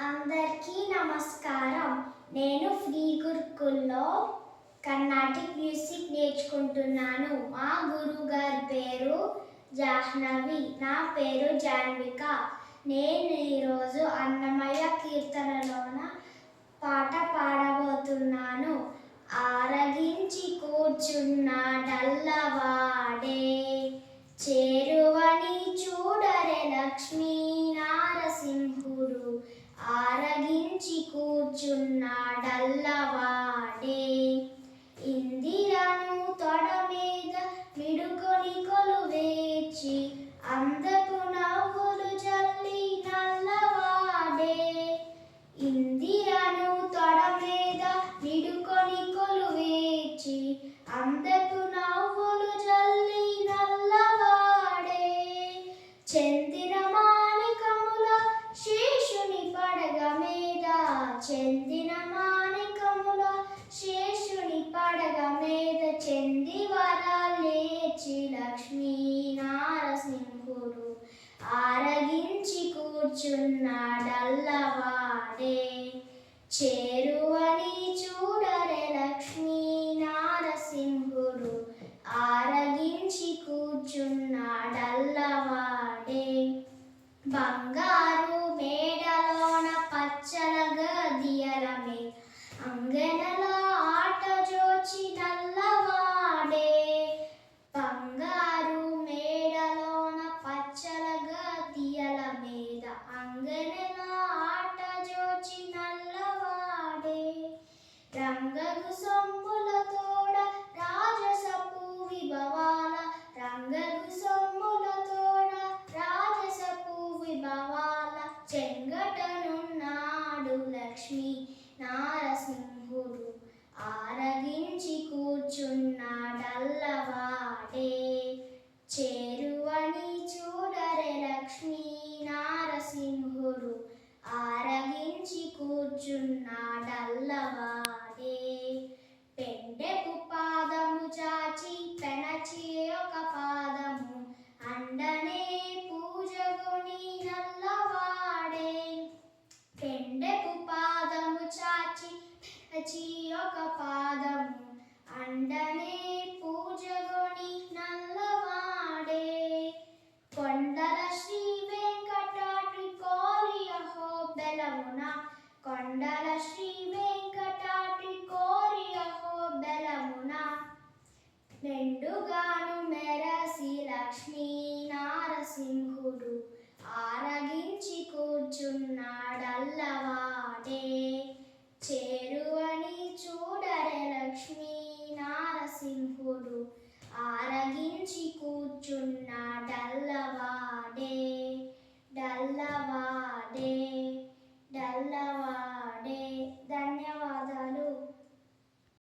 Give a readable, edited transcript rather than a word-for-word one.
అందరికీ నమస్కారం. నేను ఫ్రీ గురుకుల్లో కర్ణాటిక్ మ్యూజిక్ నేర్చుకుంటున్నాను. మా గురువు గారి పేరు జాహ్నవి, నా పేరు జాన్విక. నేను ఈరోజు అన్నమయ్య కీర్తనలోన పాట పాడబోతున్నాను. ఆరగించి కూర్చున్నాడల్లవాడే, చేరువని చూడరే లక్ష్మీ నారసింహుడు. ఆరగించి కూర్చున్నాడల్లవాడే, ఇందిరను తొడ మీద మిడుకొని కొలువేర్చి అందపు నవ్వులు జల్లి నల్లవాడే. ఇందిరను తొడ మీద మిడుకొని కొలువేర్చి అందపు నవ్వులు జల్లి నల్లవాడే. చెందిన మాణికముల శేషుని పడగ మీద, చెందిన మాణికముల శేషుని పడగ మీద చెంది వరాలేచి లక్ష్మీ నారసింహుడు. ఆరగించి కూర్చున్నాడల్లవాడే, చేరువని చూడరే లక్ష్మీ నారసింహుడు. ఆరగించి కూర్చున్నాడల్లవాడే, బంగారు మేడలోన పచ్చల గదియల మీద అంగనల ఆట జోచి నల్లవాడే. బంగారు మేడలోన పచ్చల గదియల మీద అంగనల ఆట జోచి నల్లవాడే. రంగగు సొమ్ముల తోడ రాజసపు విభవాల, రంగగు సొమ్ముల తోడ రాజసపు విభవాల చెంగటనున్నాడు లక్ష్మీ నారసింహుడు. ఆరగించి కూర్చున్నాడల్లవాడే,